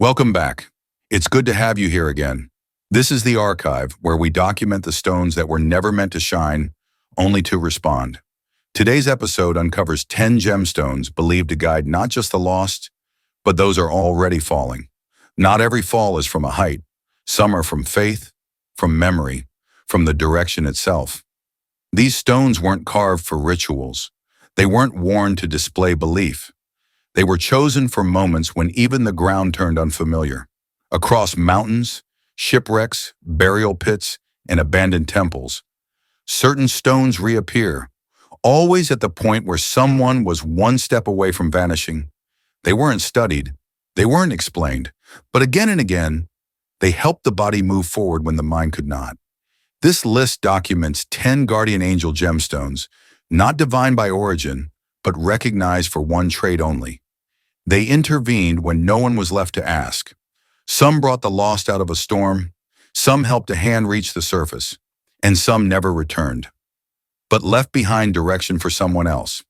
Welcome back. It's good to have you here again. This is the archive where we document the stones that were never meant to shine, only to respond. Today's episode uncovers 10 gemstones believed to guide not just the lost, but those are already falling. Not every fall is from a height. Some are from faith, from memory, from the direction itself. These stones weren't carved for rituals. They weren't worn to display belief. They were chosen for moments when even the ground turned unfamiliar. Across mountains, shipwrecks, burial pits, and abandoned temples, certain stones reappear, always at the point where someone was one step away from vanishing. They weren't studied, they weren't explained, but again and again, they helped the body move forward when the mind could not. This list documents 10 guardian angel gemstones, not divine by origin, but recognized for one trade only. They intervened when no one was left to ask. Some brought the lost out of a storm, some helped a hand reach the surface, and some never returned, but left behind direction for someone else.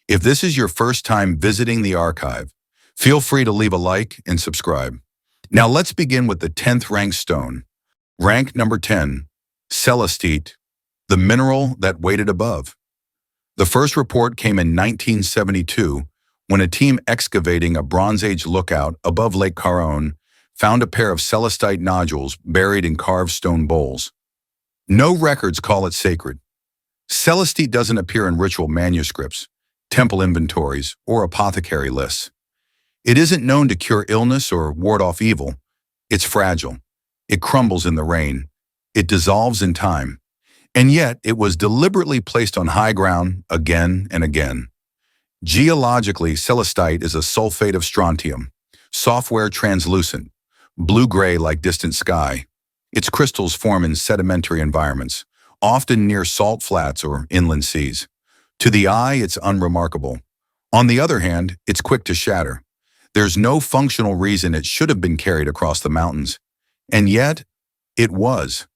If this is your first time visiting the archive, feel free to leave a like and subscribe. Now let's begin with the 10th ranked stone. Rank number 10, Celestite, the mineral that waited above. The first report came in 1972 when a team excavating a Bronze Age lookout above Lake Carron found a pair of celestite nodules buried in carved stone bowls. No records call it sacred. Celestite doesn't appear in ritual manuscripts, temple inventories, or apothecary lists. It isn't known to cure illness or ward off evil. It's fragile. It crumbles in the rain. It dissolves in time. And yet, it was deliberately placed on high ground again and again. Geologically, celestite is a sulfate of strontium, software translucent, blue-gray like distant sky. Its crystals form in sedimentary environments, often near salt flats or inland seas. To the eye, it's unremarkable. On the other hand, it's quick to shatter. There's no functional reason it should have been carried across the mountains. And yet, it was.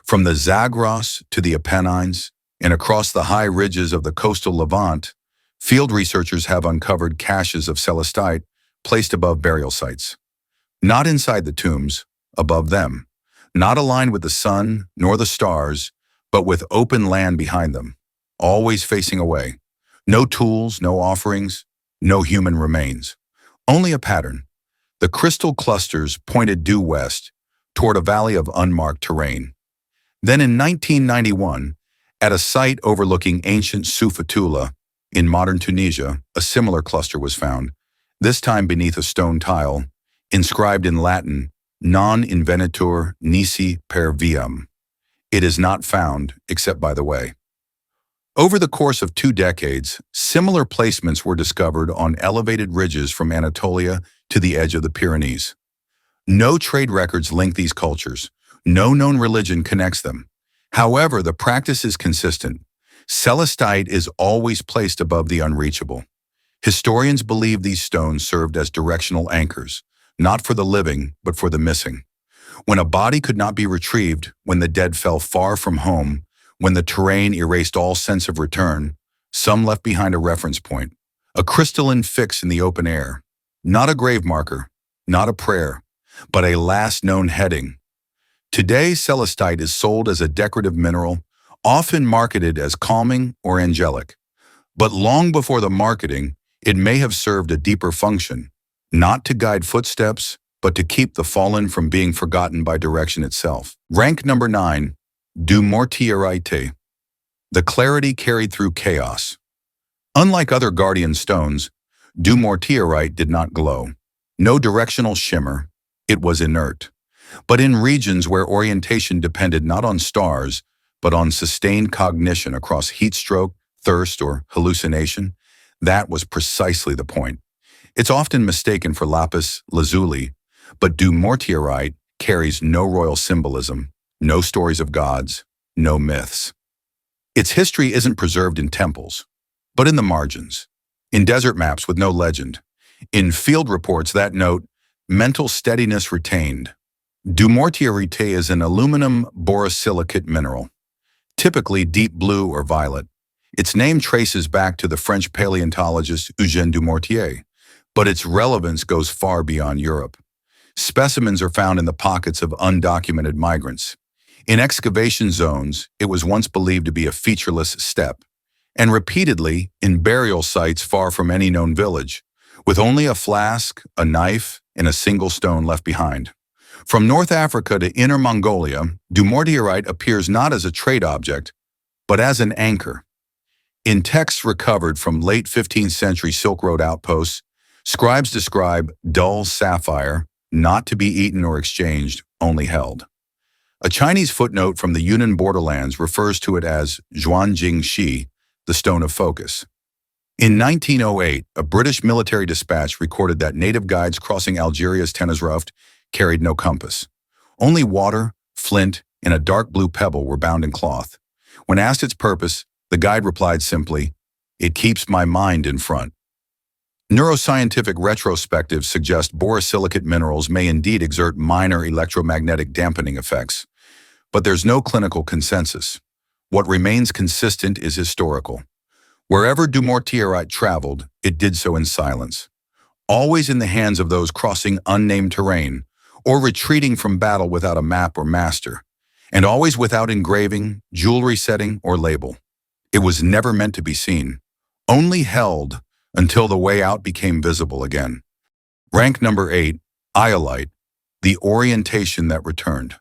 From the Zagros to the Apennines, and across the high ridges of the coastal Levant, field researchers have uncovered caches of celestite placed above burial sites. Not inside the tombs, above them. Not aligned with the sun nor the stars, but with open land behind them, always facing away. No tools, no offerings, no human remains. Only a pattern. The crystal clusters pointed due west, toward a valley of unmarked terrain. Then in 1991, at a site overlooking ancient Soufatula in modern Tunisia, a similar cluster was found, this time beneath a stone tile, inscribed in Latin, non invenitur nisi per viam. It is not found, except by the way. Over the course of 2 decades, similar placements were discovered on elevated ridges from Anatolia to the edge of the Pyrenees. No trade records link these cultures. No known religion connects them. However, the practice is consistent. Celestite is always placed above the unreachable. Historians believe these stones served as directional anchors, not for the living, but for the missing. When a body could not be retrieved, when the dead fell far from home, when the terrain erased all sense of return, some left behind a reference point, a crystalline fix in the open air. Not a grave marker, not a prayer, but a last known heading. Today, celestite is sold as a decorative mineral, often marketed as calming or angelic. But long before the marketing, it may have served a deeper function, not to guide footsteps, but to keep the fallen from being forgotten by direction itself. Rank number 9, Dumortierite, the clarity carried through chaos. Unlike other guardian stones, Dumortierite did not glow. No directional shimmer, it was inert. But in regions where orientation depended not on stars, but on sustained cognition across heat stroke, thirst, or hallucination, that was precisely the point. It's often mistaken for lapis lazuli, but Dumortierite carries no royal symbolism, no stories of gods, no myths. Its history isn't preserved in temples, but in the margins, in desert maps with no legend, in field reports that note, mental steadiness retained. Dumortierite is an aluminum borosilicate mineral, typically deep blue or violet. Its name traces back to the French paleontologist Eugène Dumortier, but its relevance goes far beyond Europe. Specimens are found in the pockets of undocumented migrants. In excavation zones, it was once believed to be a featureless steppe, and repeatedly in burial sites far from any known village, with only a flask, a knife, and a single stone left behind. From North Africa to Inner Mongolia, Dumortierite appears not as a trade object, but as an anchor. In texts recovered from late 15th century Silk Road outposts, scribes describe dull sapphire, not to be eaten or exchanged, only held. A Chinese footnote from the Yunnan borderlands refers to it as Zhuanjing Shi, the stone of focus. In 1908, a British military dispatch recorded that native guides crossing Algeria's Tenasroft carried no compass. Only water, flint, and a dark blue pebble were bound in cloth. When asked its purpose, the guide replied simply, "It keeps my mind in front." Neuroscientific retrospectives suggest borosilicate minerals may indeed exert minor electromagnetic dampening effects, but there's no clinical consensus. What remains consistent is historical. Wherever Dumortierite traveled, it did so in silence, always in the hands of those crossing unnamed terrain or retreating from battle without a map or master, and always without engraving, jewelry setting, or label. It was never meant to be seen, only held until the way out became visible again. Rank number 8, Iolite, the orientation that returned.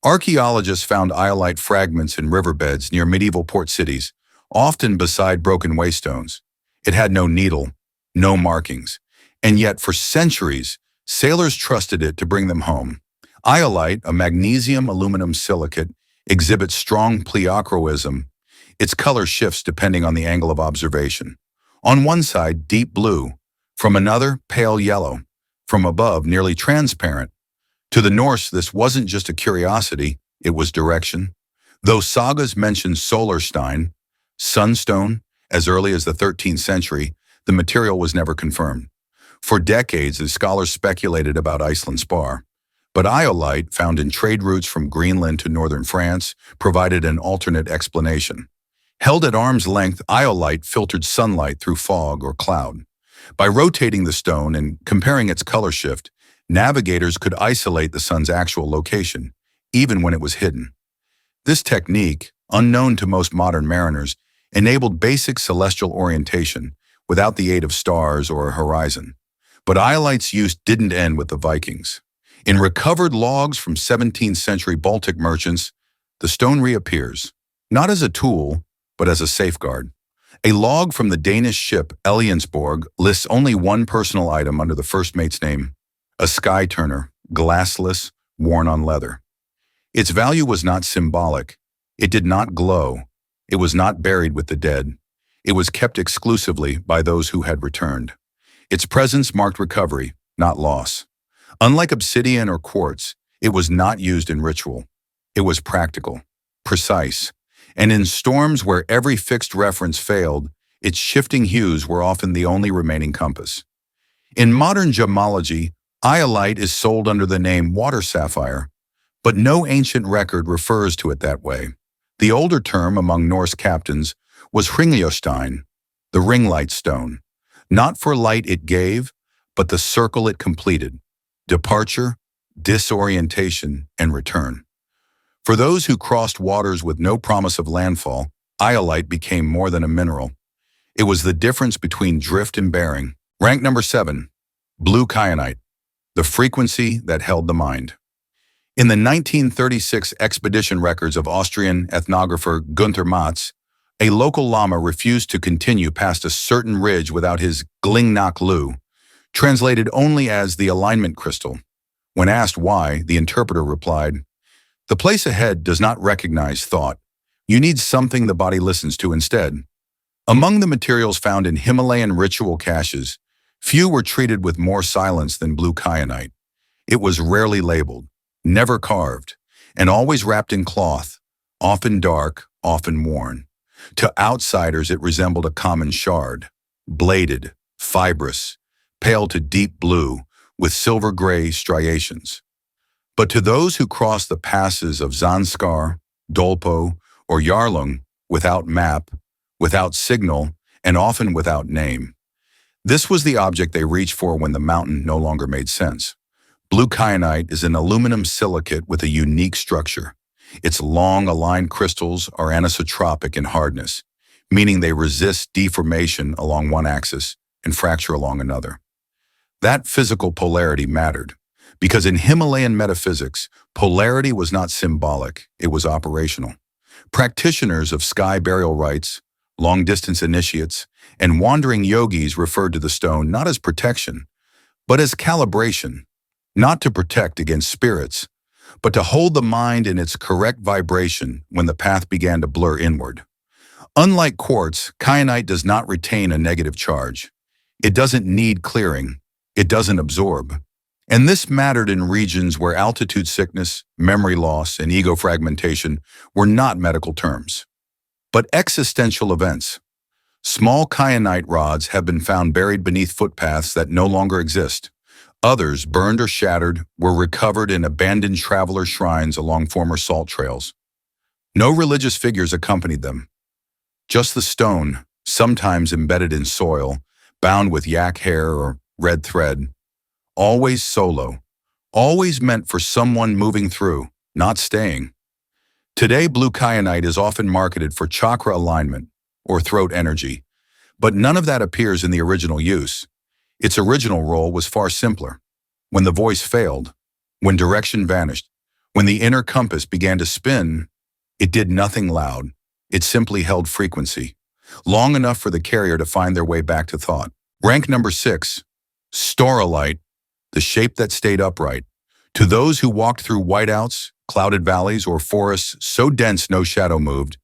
Archaeologists found Iolite fragments in riverbeds near medieval port cities, often beside broken waystones. It had no needle, no markings, and yet for centuries, sailors trusted it to bring them home. Iolite, a magnesium-aluminum silicate, exhibits strong pleochroism. Its color shifts depending on the angle of observation. On one side, deep blue, from another, pale yellow, from above, nearly transparent. To the Norse, this wasn't just a curiosity, it was direction. Though sagas mention Solarstein, sunstone, as early as the 13th century, the material was never confirmed. For decades, the scholars speculated about Iceland's spar. But Iolite, found in trade routes from Greenland to northern France, provided an alternate explanation. Held at arm's length, Iolite filtered sunlight through fog or cloud. By rotating the stone and comparing its color shift, navigators could isolate the sun's actual location, even when it was hidden. This technique, unknown to most modern mariners, enabled basic celestial orientation without the aid of stars or a horizon. But Iolite's use didn't end with the Vikings. In recovered logs from 17th century Baltic merchants, the stone reappears, not as a tool, but as a safeguard. A log from the Danish ship Eliensborg lists only one personal item under the first mate's name, a sky turner, glassless, worn on leather. Its value was not symbolic. It did not glow. It was not buried with the dead. It was kept exclusively by those who had returned. Its presence marked recovery, not loss. Unlike obsidian or quartz, it was not used in ritual. It was practical, precise, and in storms where every fixed reference failed, its shifting hues were often the only remaining compass. In modern gemology, Iolite is sold under the name water sapphire, but no ancient record refers to it that way. The older term among Norse captains was Hringlejostein, the ringlight stone, not for light it gave, but the circle it completed, departure, disorientation, and return. For those who crossed waters with no promise of landfall, Iolite became more than a mineral. It was the difference between drift and bearing. Rank number 7, blue kyanite, the frequency that held the mind. In the 1936 expedition records of Austrian ethnographer Gunther Matz, a local lama refused to continue past a certain ridge without his Glingnak Lu, translated only as the alignment crystal. When asked why, the interpreter replied, "The place ahead does not recognize thought. You need something the body listens to instead." Among the materials found in Himalayan ritual caches, few were treated with more silence than blue kyanite. It was rarely labeled, never carved, and always wrapped in cloth, often dark, often worn. To outsiders, it resembled a common shard, bladed, fibrous, pale to deep blue, with silver-gray striations. But to those who crossed the passes of Zanskar, Dolpo, or Yarlung without map, without signal, and often without name, this was the object they reached for when the mountain no longer made sense. Blue kyanite is an aluminum silicate with a unique structure. Its long, aligned crystals are anisotropic in hardness, meaning they resist deformation along one axis and fracture along another. That physical polarity mattered, because in Himalayan metaphysics, polarity was not symbolic, it was operational. Practitioners of sky burial rites, long-distance initiates, and wandering yogis referred to the stone not as protection, but as calibration, not to protect against spirits, but to hold the mind in its correct vibration when the path began to blur inward. Unlike quartz, kyanite does not retain a negative charge. It doesn't need clearing. It doesn't absorb. And this mattered in regions where altitude sickness, memory loss, and ego fragmentation were not medical terms, but existential events. Small kyanite rods have been found buried beneath footpaths that no longer exist. Others, burned or shattered, were recovered in abandoned traveler shrines along former salt trails. No religious figures accompanied them. Just the stone, sometimes embedded in soil, bound with yak hair or red thread. Always solo, always meant for someone moving through, not staying. Today, blue kyanite is often marketed for chakra alignment or throat energy, but none of that appears in the original use. Its original role was far simpler. When the voice failed, when direction vanished, when the inner compass began to spin, it did nothing loud. It simply held frequency, long enough for the carrier to find their way back to thought. Rank number 6, Staurolite, the shape that stayed upright. To those who walked through whiteouts, clouded valleys, or forests so dense no shadow moved,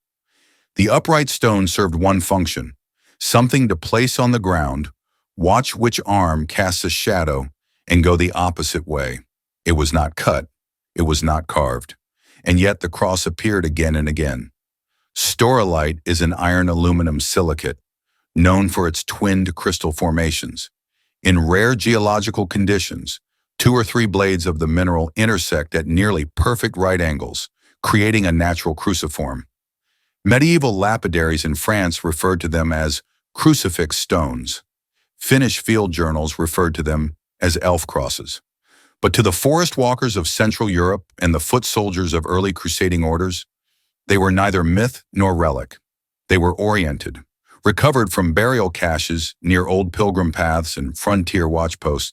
the upright stone served one function, something to place on the ground, watch which arm casts a shadow, and go the opposite way. It was not cut, it was not carved, and yet the cross appeared again and again. Staurolite is an iron-aluminum silicate, known for its twinned crystal formations. In rare geological conditions, 2 or 3 blades of the mineral intersect at nearly perfect right angles, creating a natural cruciform. Medieval lapidaries in France referred to them as crucifix stones. Finnish field journals referred to them as elf crosses. But to the forest walkers of Central Europe and the foot soldiers of early crusading orders, they were neither myth nor relic. They were oriented, recovered from burial caches near old pilgrim paths and frontier watchposts.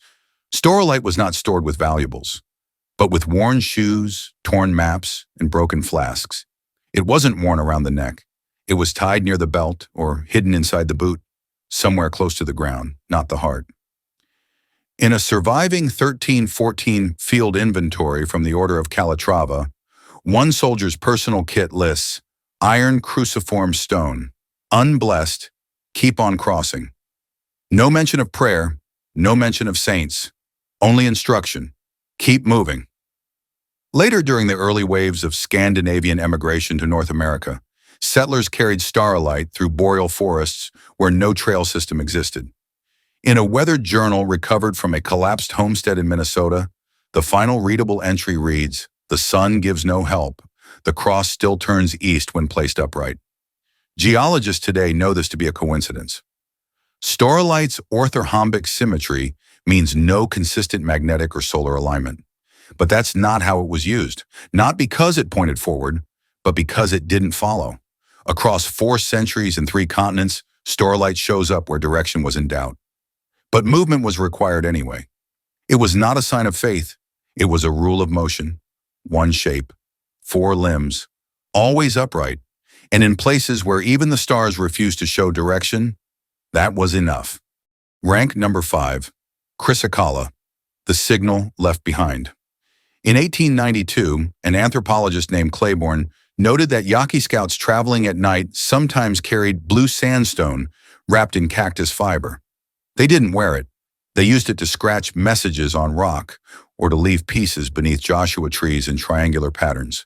Staurolite was not stored with valuables, but with worn shoes, torn maps, and broken flasks. It wasn't worn around the neck. It was tied near the belt or hidden inside the boot, somewhere close to the ground, not the heart. In a surviving 1314 field inventory from the Order of Calatrava, one soldier's personal kit lists iron cruciform stone, unblessed, keep on crossing. No mention of prayer, no mention of saints, only instruction, keep moving. Later, during the early waves of Scandinavian emigration to North America, settlers carried staurolite through boreal forests where no trail system existed. In a weathered journal recovered from a collapsed homestead in Minnesota, the final readable entry reads, "The sun gives no help. The cross still turns east when placed upright." Geologists today know this to be a coincidence. Staurolite's orthorhombic symmetry means no consistent magnetic or solar alignment. But that's not how it was used, not because it pointed forward, but because it didn't follow. Across 4 centuries and 3 continents, staurolite shows up where direction was in doubt. But movement was required anyway. It was not a sign of faith. It was a rule of motion. One shape, 4 limbs, always upright. And in places where even the stars refused to show direction, that was enough. Rank number 5, Chrysocolla, the signal left behind. In 1892, an anthropologist named Claiborne noted that Yaqui scouts traveling at night sometimes carried blue sandstone wrapped in cactus fiber. They didn't wear it. They used it to scratch messages on rock or to leave pieces beneath Joshua trees in triangular patterns.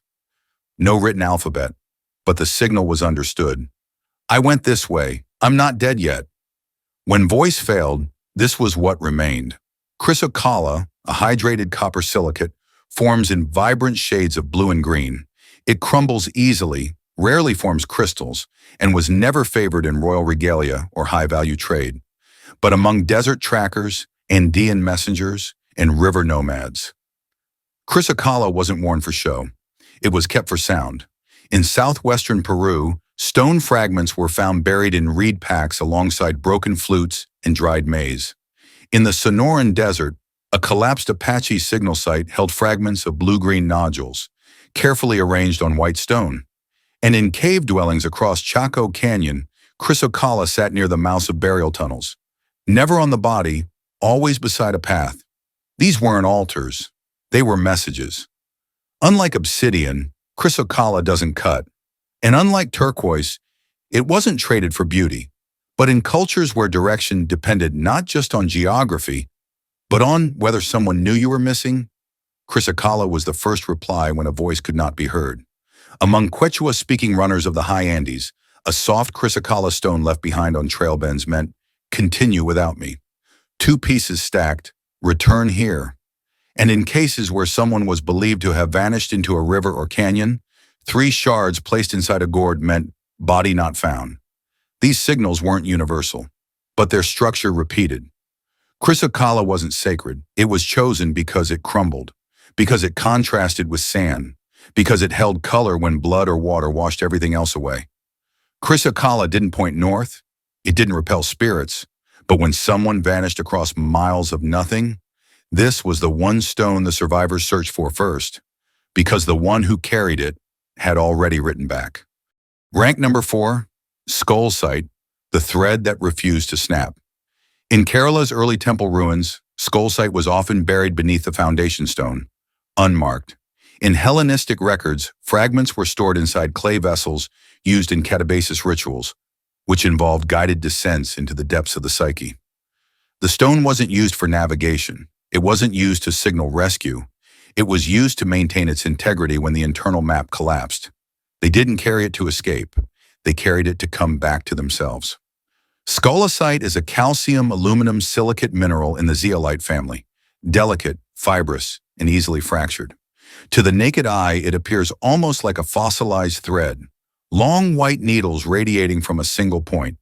No written alphabet, but the signal was understood. I went this way. I'm not dead yet. When voice failed, this was what remained. Chrysocolla, a hydrated copper silicate, forms in vibrant shades of blue and green. It crumbles easily, rarely forms crystals, and was never favored in royal regalia or high-value trade. But among desert trackers, Andean messengers, and river nomads, Chrysocolla wasn't worn for show. It was kept for sound. In southwestern Peru, stone fragments were found buried in reed packs alongside broken flutes and dried maize. In the Sonoran Desert, a collapsed Apache signal site held fragments of blue-green nodules, carefully arranged on white stone. And in cave dwellings across Chaco Canyon, Chrysocolla sat near the mouths of burial tunnels. Never on the body, always beside a path. These weren't altars. They were messages. Unlike obsidian, Chrysocolla doesn't cut. And unlike turquoise, it wasn't traded for beauty. But in cultures where direction depended not just on geography, but on whether someone knew you were missing, Chrysocolla was the first reply when a voice could not be heard. Among Quechua-speaking runners of the high Andes, a soft Chrysocolla stone left behind on trail bends meant, "Continue without me." 2 pieces stacked, "Return here." And in cases where someone was believed to have vanished into a river or canyon, 3 shards placed inside a gourd meant, "Body not found." These signals weren't universal, but their structure repeated. Chrysocolla wasn't sacred. It was chosen because it crumbled, because it contrasted with sand, because it held color when blood or water washed everything else away. Chrysocolla didn't point north. It didn't repel spirits. But when someone vanished across miles of nothing, this was the one stone the survivors searched for first, because the one who carried it had already written back. Rank number 4, Scolecite, the thread that refused to snap. In Kerala's early temple ruins, Scolecite was often buried beneath the foundation stone, unmarked. In Hellenistic records, fragments were stored inside clay vessels used in catabasis rituals, which involved guided descents into the depths of the psyche. The stone wasn't used for navigation. It wasn't used to signal rescue. It was used to maintain its integrity when the internal map collapsed. They didn't carry it to escape. They carried it to come back to themselves. Scolecite is a calcium aluminum silicate mineral in the zeolite family, delicate, fibrous, and easily fractured. To the naked eye, it appears almost like a fossilized thread, long white needles radiating from a single point.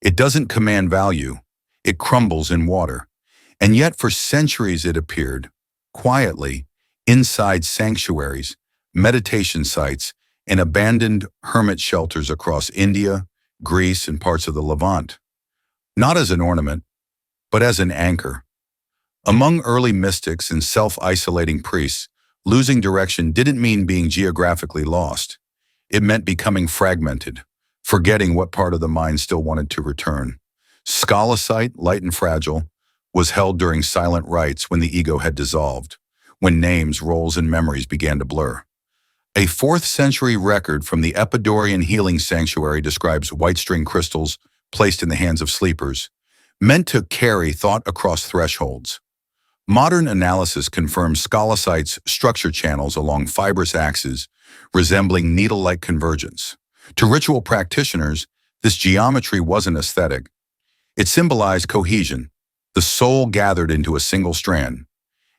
It doesn't command value. It crumbles in water. And yet for centuries it appeared, quietly, inside sanctuaries, meditation sites, and abandoned hermit shelters across India, Greece, and parts of the Levant. Not as an ornament, but as an anchor. Among early mystics and self-isolating priests, losing direction didn't mean being geographically lost. It meant becoming fragmented, forgetting what part of the mind still wanted to return. Scolecite, light and fragile, was held during silent rites when the ego had dissolved, when names, roles, and memories began to blur. A 4th century record from the Epidaurian healing sanctuary describes white string crystals placed in the hands of sleepers, meant to carry thought across thresholds. Modern analysis confirms Scolecite's structure channels along fibrous axes, resembling needle-like convergence. To ritual practitioners, this geometry wasn't aesthetic. It symbolized cohesion, the soul gathered into a single strand.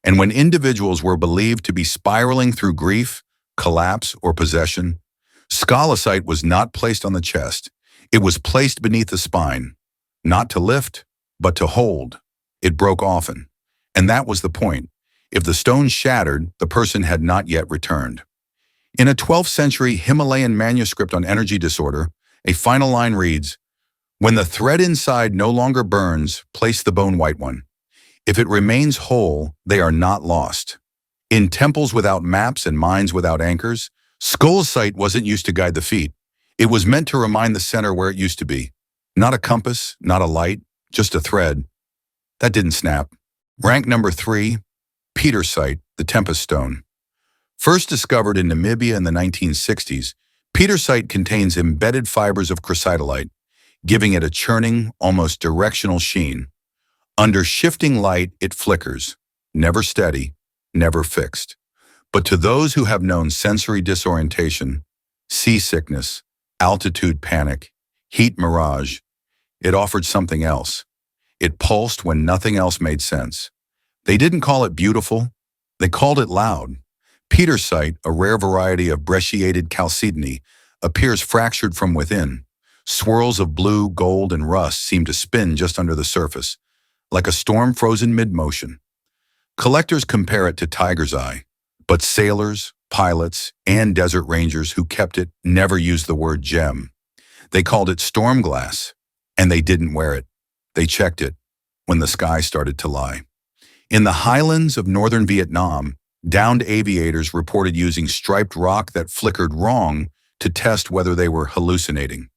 And when individuals were believed to be spiraling through grief, collapse, or possession, Scolecite was not placed on the chest. It was placed beneath the spine, not to lift, but to hold. It broke often. And that was the point. If the stone shattered, the person had not yet returned. In a 12th century Himalayan manuscript on energy disorder, a final line reads, "When the thread inside no longer burns, place the bone white one. If it remains whole, they are not lost." In temples without maps and minds without anchors, Scolecite wasn't used to guide the feet. It was meant to remind the center where it used to be. Not a compass, not a light, just a thread. That didn't snap. Rank number 3, Pietersite, the Tempest Stone. First discovered in Namibia in the 1960s, Pietersite contains embedded fibers of Chrysocolla, giving it a churning, almost directional sheen. Under shifting light, it flickers, never steady, never fixed. But to those who have known sensory disorientation, seasickness, altitude panic, heat mirage, it offered something else. It pulsed when nothing else made sense. They didn't call it beautiful, they called it loud. Pietersite, a rare variety of brecciated chalcedony, appears fractured from within. Swirls of blue, gold, and rust seem to spin just under the surface, like a storm frozen mid-motion. Collectors compare it to tiger's eye, But sailors, pilots, and desert rangers who kept it never used the word gem. They called it storm glass, and they didn't wear it. They checked it when the sky started to lie. In the highlands of northern Vietnam, downed aviators reported using striped rock that flickered wrong to test whether they were hallucinating.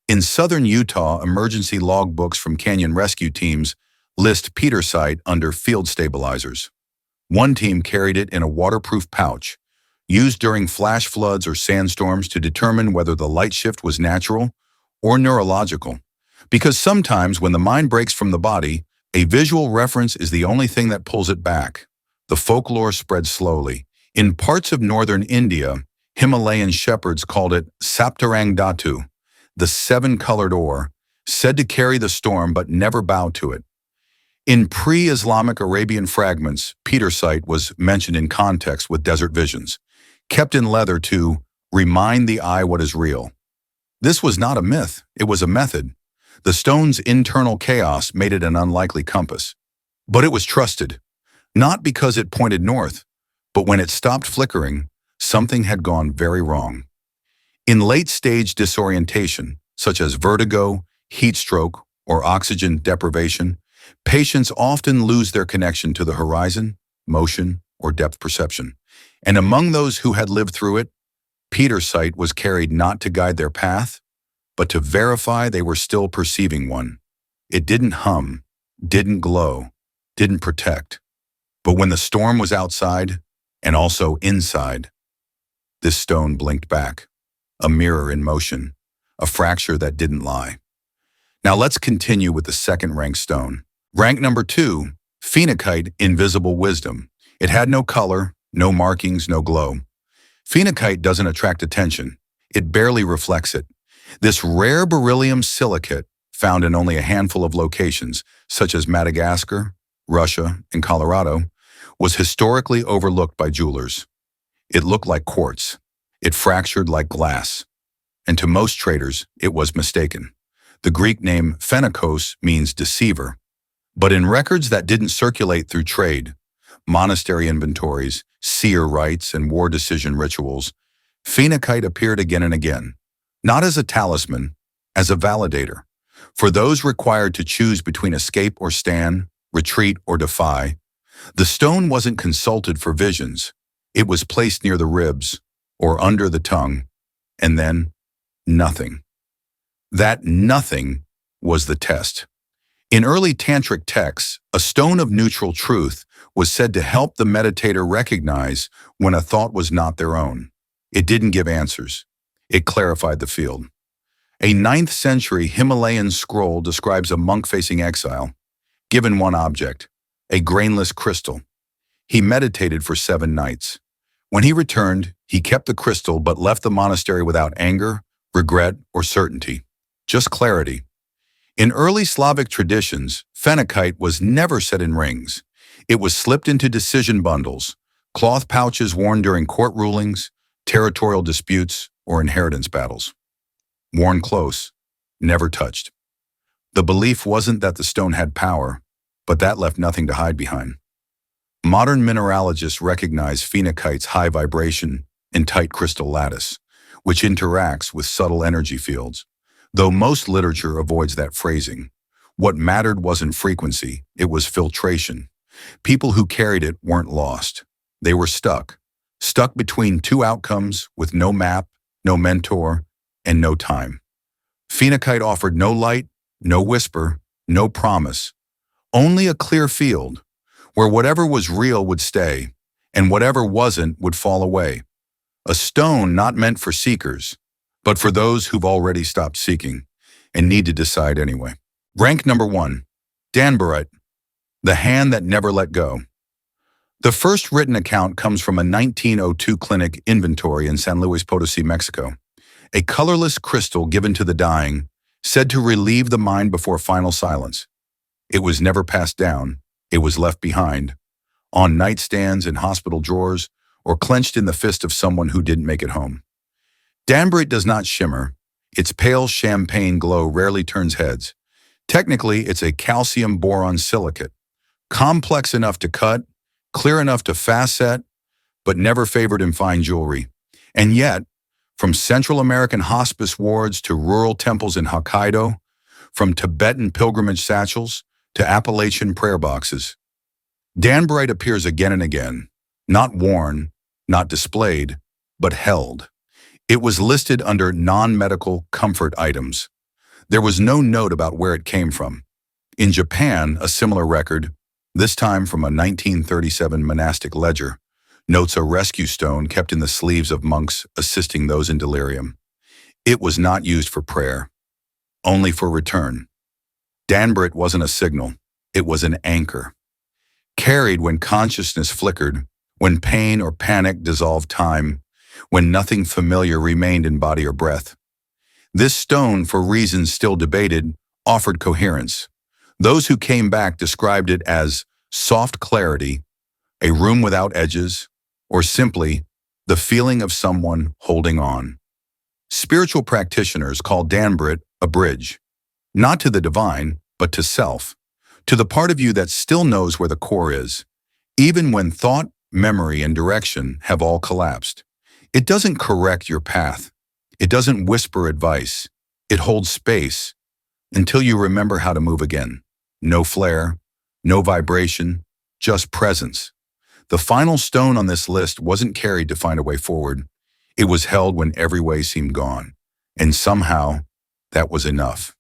In southern Utah, emergency logbooks from canyon rescue teams list Pietersite under field stabilizers. One team carried it in a waterproof pouch, used during flash floods or sandstorms to determine whether the light shift was natural or neurological. Because sometimes when the mind breaks from the body, a visual reference is the only thing that pulls it back. The folklore spread slowly. In parts of northern India, Himalayan shepherds called it Saptarang Dhatu, the seven-colored ore, said to carry the storm but never bow to it. In pre-Islamic Arabian fragments, Pietersite was mentioned in context with desert visions, kept in leather to remind the eye what is real. This was not a myth, it was a method. The stone's internal chaos made it an unlikely compass. But it was trusted, not because it pointed north, but when it stopped flickering, something had gone very wrong. In late-stage disorientation, such as vertigo, heat stroke, or oxygen deprivation, patients often lose their connection to the horizon, motion, or depth perception. And among those who had lived through it, Pietersite was carried not to guide their path, but to verify they were still perceiving one. It didn't hum, didn't glow, didn't protect. But when the storm was outside, and also inside, this stone blinked back, a mirror in motion, a fracture that didn't lie. Now let's continue with the second-ranked stone. Rank number 2, Phenakite, invisible wisdom. It had no color, no markings, no glow. Phenakite doesn't attract attention. It barely reflects it. This rare beryllium silicate, found in only a handful of locations, such as Madagascar, Russia, and Colorado, was historically overlooked by jewelers. It looked like quartz. It fractured like glass. And to most traders, it was mistaken. The Greek name Phenakos means deceiver. But in records that didn't circulate through trade, monastery inventories, seer rites, and war decision rituals, Phenakite appeared again and again, not as a talisman, as a validator. For those required to choose between escape or stand, retreat or defy, the stone wasn't consulted for visions. It was placed near the ribs or under the tongue, and then nothing. That nothing was the test. In early tantric texts, a stone of neutral truth was said to help the meditator recognize when a thought was not their own. It didn't give answers. It clarified the field. A 9th century Himalayan scroll describes a monk facing exile, given one object, a grainless crystal. He meditated for 7 nights. When he returned, he kept the crystal but left the monastery without anger, regret, or certainty, just clarity. In early Slavic traditions, Phenakite was never set in rings. It was slipped into decision bundles, cloth pouches worn during court rulings, territorial disputes, or inheritance battles. Worn close, never touched. The belief wasn't that the stone had power, but that left nothing to hide behind. Modern mineralogists recognize phenakite's high vibration and tight crystal lattice, which interacts with subtle energy fields. Though most literature avoids that phrasing, what mattered wasn't frequency, it was filtration. People who carried it weren't lost. They were stuck between 2 outcomes with no map, no mentor, and no time. Phenakite offered no light, no whisper, no promise, only a clear field where whatever was real would stay and whatever wasn't would fall away. A stone not meant for seekers, but for those who've already stopped seeking and need to decide anyway. Rank number 1, Danburite, the hand that never let go. The first written account comes from a 1902 clinic inventory in San Luis Potosi, Mexico. A colorless crystal given to the dying, said to relieve the mind before final silence. It was never passed down. It was left behind, on nightstands in hospital drawers, or clenched in the fist of someone who didn't make it home. Danburite does not shimmer. Its pale champagne glow rarely turns heads. Technically, it's a calcium-boron silicate, complex enough to cut, clear enough to facet, but never favored in fine jewelry. And yet, from Central American hospice wards to rural temples in Hokkaido, from Tibetan pilgrimage satchels to Appalachian prayer boxes, Danburite appears again and again, not worn, not displayed, but held. It was listed under non-medical comfort items. There was no note about where it came from. In Japan, a similar record, this time from a 1937 monastic ledger, notes a rescue stone kept in the sleeves of monks assisting those in delirium. It was not used for prayer, only for return. Danburite wasn't a signal, it was an anchor. Carried when consciousness flickered, when pain or panic dissolved time, when nothing familiar remained in body or breath. This stone, for reasons still debated, offered coherence. Those who came back described it as soft clarity, a room without edges, or simply the feeling of someone holding on. Spiritual practitioners call Danburite a bridge, not to the divine, but to self, to the part of you that still knows where the core is, even when thought, memory, and direction have all collapsed. It doesn't correct your path. It doesn't whisper advice. It holds space until you remember how to move again. No flare, no vibration, just presence. The final stone on this list wasn't carried to find a way forward. It was held when every way seemed gone. And somehow, that was enough.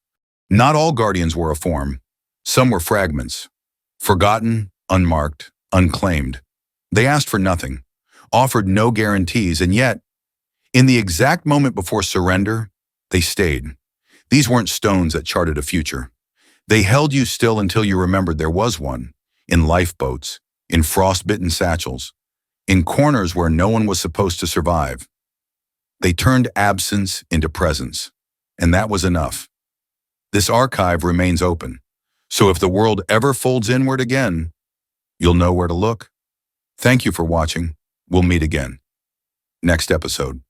Not all guardians were a form. Some were fragments. Forgotten, unmarked, unclaimed. They asked for nothing, offered no guarantees, and yet, in the exact moment before surrender, they stayed. These weren't stones that charted a future. They held you still until you remembered there was one, in lifeboats, in frost-bitten satchels, in corners where no one was supposed to survive. They turned absence into presence, and that was enough. This archive remains open, so if the world ever folds inward again, you'll know where to look. Thank you for watching. We'll meet again. Next episode.